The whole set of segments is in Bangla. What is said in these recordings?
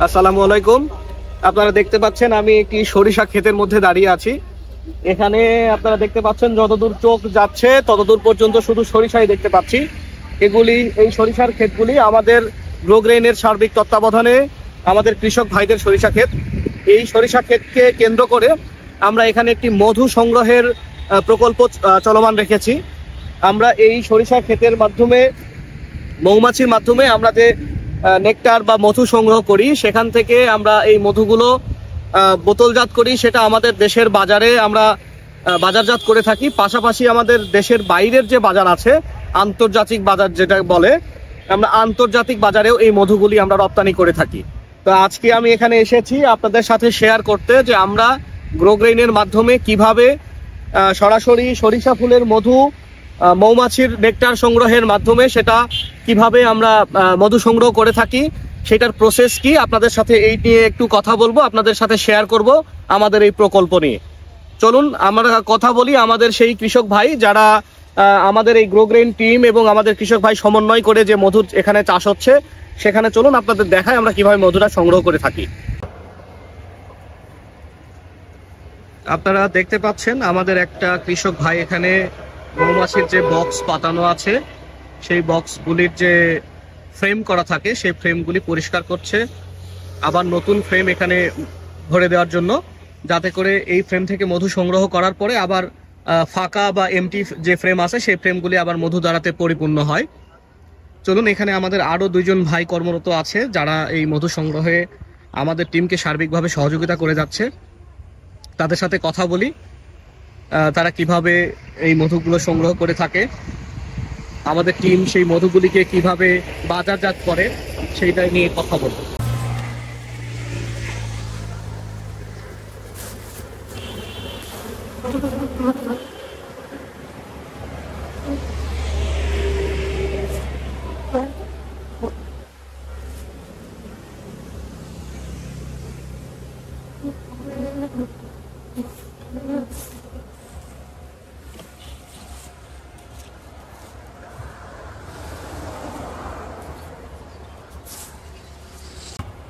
আসসালামু আলাইকুম। আপনারা দেখতে পাচ্ছেন আমি একটি সরিষা ক্ষেতের মধ্যে দাঁড়িয়ে আছি। এখানে আপনারা দেখতে পাচ্ছেন যতদূর চোখ যাচ্ছে ততদূর পর্যন্ত শুধু সরিষাই দেখতে পাচ্ছি। এই সরিষার ক্ষেতগুলি আমাদের গ্রোগ্রেইনের সার্বিক তত্ত্বাবধানে আমাদের কৃষক ভাইদের সরিষা ক্ষেত। এই সরিষা ক্ষেতকে কেন্দ্র করে আমরা এখানে একটি মধু সংগ্রহের প্রকল্প চলমান রেখেছি। আমরা এই সরিষা ক্ষেতের মাধ্যমে মৌমাছির মাধ্যমে আমরা যে নেকটার বা মধু সংগ্রহ করি, সেখান থেকে আমরা এই মধুগুলো বোতলজাত করি, সেটা আমাদের দেশের বাজারে আমরা বাজারজাত করে থাকি। পাশাপাশি আমাদের দেশের বাইরের যে বাজার আছে, আন্তর্জাতিক বাজার যেটা বলে, আমরা আন্তর্জাতিক বাজারেও এই মধুগুলি আমরা রপ্তানি করে থাকি। তো আজকে আমি এখানে এসেছি আপনাদের সাথে শেয়ার করতে যে আমরা গ্রোগ্রেইনের মাধ্যমে কিভাবে সরাসরি সরিষা ফুলের মধু মৌমাছির নেকটার সংগ্রহের মাধ্যমে সেটা কিভাবে আমরা মধু সংগ্রহ করে থাকি, সেটার প্রসেস কি, আপনাদের সাথে এই নিয়ে একটু কথা বলবো, আপনাদের সাথে শেয়ার করব আমাদের এই প্রকল্প নিয়ে। চলুন আমরা কথা বলি আমাদের সেই কৃষক ভাই যারা আমাদের এই গ্রোগ্রেইন টিম এবং আমাদের কৃষক ভাই সমন্বয় করে যে মধুর এখানে চাষ হচ্ছে সেখানে চলুন আপনাদের দেখাই আমরা কিভাবে মধুটা সংগ্রহ করে থাকি। আপনারা দেখতে পাচ্ছেন আমাদের একটা কৃষক ভাই এখানে মৌমাছির যে বক্স পাতানো আছে সেই বক্সগুলির যে ফ্রেম করা থাকে সেই ফ্রেমগুলি পরিষ্কার করছে, আবার নতুন ফ্রেম এখানে ভরে দেওয়ার জন্য, যাতে করে এই ফ্রেম থেকে মধু সংগ্রহ করার পরে আবার ফাঁকা বা এমটি যে ফ্রেম আছে সেই ফ্রেমগুলি আবার মধু দ্বারাতে পরিপূর্ণ হয়। চলুন এখানে আমাদের আরও দুইজন ভাই কর্মরত আছে যারা এই মধু সংগ্রহে আমাদের টিমকে সার্বিকভাবে সহযোগিতা করে যাচ্ছে, তাদের সাথে কথা বলি তারা কিভাবে এই মধুগুলো সংগ্রহ করে থাকে, আমাদের টিম সেই মধুগুলিকে কিভাবে বাজারজাত করে সেইটা নিয়ে কথা বলবো।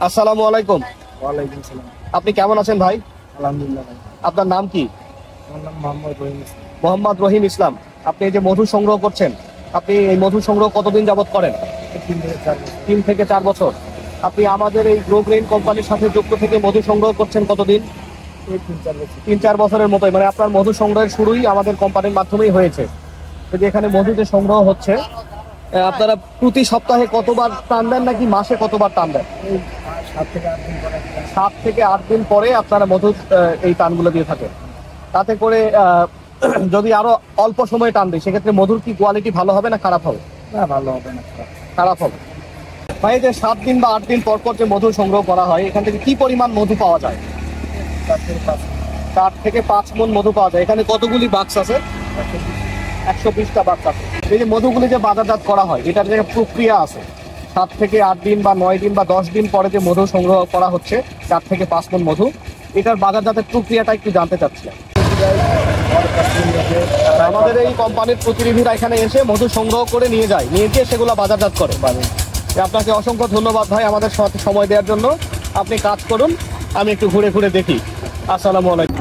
আসসালামু আলাইকুম। ওয়ালাইকুম সালাম। আপনি কেমন আছেন ভাই? আলহামদুলিল্লাহ ভাই। আপনার নাম কি? আমার নাম মোহাম্মদ রহিম ইসলাম। মোহাম্মদ রহিম ইসলাম। আপনি এই যে মধু সংগ্রহ করছেন, আপনি এই মধু সংগ্রহ কতদিন যাবত করেন? 3 থেকে 4 বছর। আপনি আমাদের এই গ্রোগ্রেইন কোম্পানির সাথে যুক্ত থেকে মধু সংগ্রহ করছেন কতদিন? 3-4 বছরের মতোই। মানে আপনার মধু সংগ্রহের শুরুই আমাদের কোম্পানির মাধ্যমেই হয়েছে। যদি এখানে মধু যে সংগ্রহ হচ্ছে, আপনারা প্রতি সপ্তাহে কতবার টান দেন নাকি মাসে কতবার টান দেন? 7 থেকে 8 দিন পরে আপনারা মধুর এই টানগুলো দিয়ে থাকেন। তাতে করে যদি আরো অল্প সময় টান দিই সেক্ষেত্রে মধুর কি কোয়ালিটি ভালো হবে না খারাপ হবে? না, ভালো হবে না, খারাপ হবে। ভাই যে 7 দিন বা 8 দিন পর পর যে মধু সংগ্রহ করা হয়, এখান থেকে কি পরিমাণ মধু পাওয়া যায়? 4 থেকে 5 মণ মধু পাওয়া যায়। এখানে কতগুলি বাক্স আছে? 120টা বাক্স আছে। এই যে মধুগুলি যে বাজারজাত করা হয়, এটার যে প্রক্রিয়া আছে, 7 থেকে 8 দিন বা 9 দিন বা 10 দিন পরে যে মধু সংগ্রহ করা হচ্ছে 4 থেকে 5 মণ মধু, এটার বাজারজাতের প্রক্রিয়াটা একটু জানতে চাচ্ছিলাম। আমাদের এই কোম্পানির প্রতিনিধিরা এখানে এসে মধু সংগ্রহ করে নিয়ে গিয়ে সেগুলো বাজারজাত করে। আপনাকে অসংখ্য ধন্যবাদ ভাই আমাদের সাথে সময় দেওয়ার জন্য। আপনি কাজ করুন, আমি একটু ঘুরে ঘুরে দেখি। আসসালামু আলাইকুম।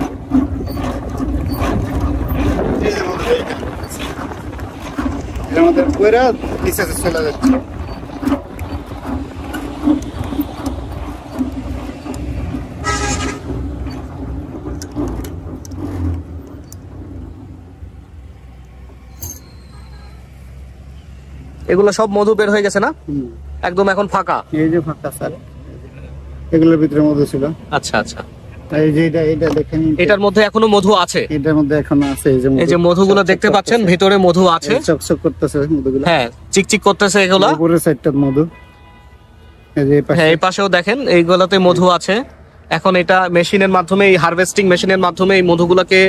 আমাদের কইরা নিচে চলে যাচ্ছে। এগুলো সব মধু বের হয়ে গেছে না? একদম এখন ফাঁকা। এই যে ফাঁকা স্যার, এগুলোর ভিতরে মধু ছিল। আচ্ছা আচ্ছা। এই যে এটা দেখেন, এটার মধ্যে এখনো মধু আছে। এটার মধ্যে এখনো আছে। এই যে মধুগুলো দেখতে পাচ্ছেন ভিতরে মধু আছে, চকচক করতেছে মধুগুলো। হ্যাঁ, চিকচিক করতেছে এগুলো। উপরের সাইডটা মধু, হ্যাঁ এই পাশেও দেখেন এইগুলোতে মধু আছে। এখন এটা মেশিনের মাধ্যমে, এই হারভেস্টিং মেশিনের মাধ্যমে এই মধুগুলোকে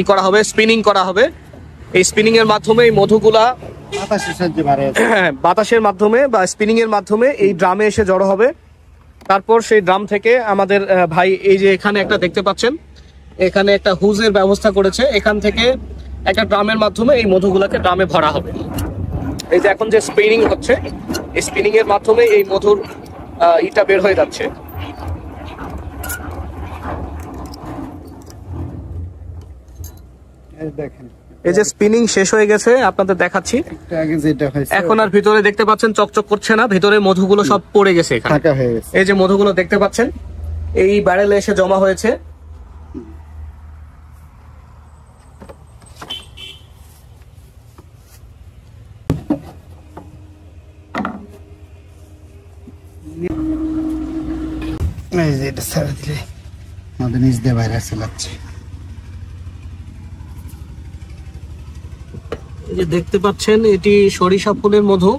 করা হবে, স্পিনিং করা হবে। এই স্পিনিং এর মাধ্যমে এই মধুগুলা বাতাসের মাধ্যমে বা স্পিনিং এর মাধ্যমে এই ড্রামে এসে জড়ো হবে। তারপর সেই ড্রাম থেকে আমাদের ভাই এই যে এখানে একটা দেখতে পাচ্ছেন, এখানে একটা হুজের ব্যবস্থা করেছে। এখান থেকে একটা ড্রামের মাধ্যমে এই মধুগুলোকে ড্রামে ভরা হবে। এই যে এখন যে স্পিনিং হচ্ছে, এই স্পিনিং এর মাধ্যমে এই মধুর ইটা বের হয়ে যাচ্ছে। দেখেন এই যে স্পিনিং শেষ হয়ে গেছে, আপনাদের দেখাচ্ছি। আগে যেটা হয়েছে এখন আর ভিতরে দেখতে পাচ্ছেন চকচক করছে না, ভিতরে মধুগুলো সব পড়ে গেছে এখানে, ফাঁকা হয়ে গেছে। এই যে মধুগুলো দেখতে পাচ্ছেন এই ব্যারেলে এসে জমা হয়েছে। এই যে এটা ছেড়ে দিলে আমাদের নিচ দিয়ে বাইরে চালাচ্ছে। এই যে দেখতে পাচ্ছেন এটি সরিষা ফুলের মধু।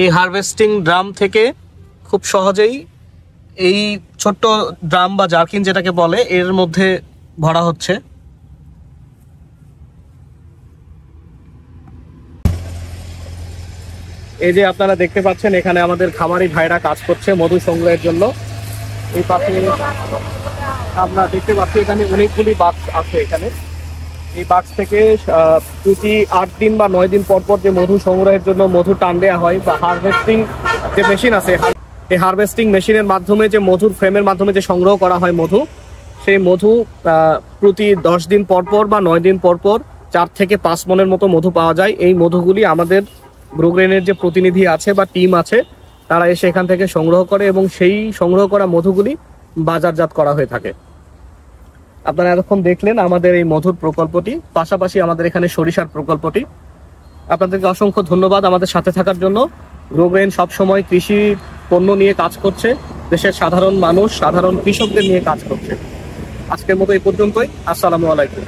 এই হারভেস্টিং ড্রাম থেকে খুব সহজেই এই ছোট্ট ড্রাম বা জারকিন যেটাকে বলে এর মধ্যে ভরা হচ্ছে। এই যে আপনারা দেখতে পাচ্ছেন এখানে আমাদের খামারি ভাইরা কাজ করছে মধু সংগ্রহের জন্য। এই পাশে আমরা দেখতে পাচ্ছি এখানে অনেকগুলি বাক্স আছে। এখানে এই বাক্স থেকে প্রতি 8 দিন বা 9 দিন পর পর যে মধু সংগ্রহের জন্য মধু টান দেওয়া হয়, বা হারভেস্টিং যে মেশিন আছে, এই হারভেস্টিং মেশিনের মাধ্যমে যে মধুর ফ্রেমের মাধ্যমে যে সংগ্রহ করা হয় মধু, সেই মধু প্রতি 10 দিন পর পর বা 9 দিন পর পর 4 থেকে 5 মনের মতো মধু পাওয়া যায়। এই মধুগুলি আমাদের ব্রুগ্রেনের যে প্রতিনিধি আছে বা টিম আছে তারা এসে এখান থেকে সংগ্রহ করে এবং সেই সংগ্রহ করা মধুগুলি বাজারজাত করা হয়ে থাকে। আপনারা এতক্ষণ দেখলেন আমাদের এই মধুর প্রকল্পটি, পাশাপাশি আমাদের এখানে সরিষার প্রকল্পটি। আপনাদেরকে অসংখ্য ধন্যবাদ আমাদের সাথে থাকার জন্য। ব্রুগ্রেন সবসময় কৃষি পণ্য নিয়ে কাজ করছে, দেশের সাধারণ মানুষ, সাধারণ কৃষকদের নিয়ে কাজ করছে। আজকের মতো এই পর্যন্তই। আসসালামু আলাইকুম।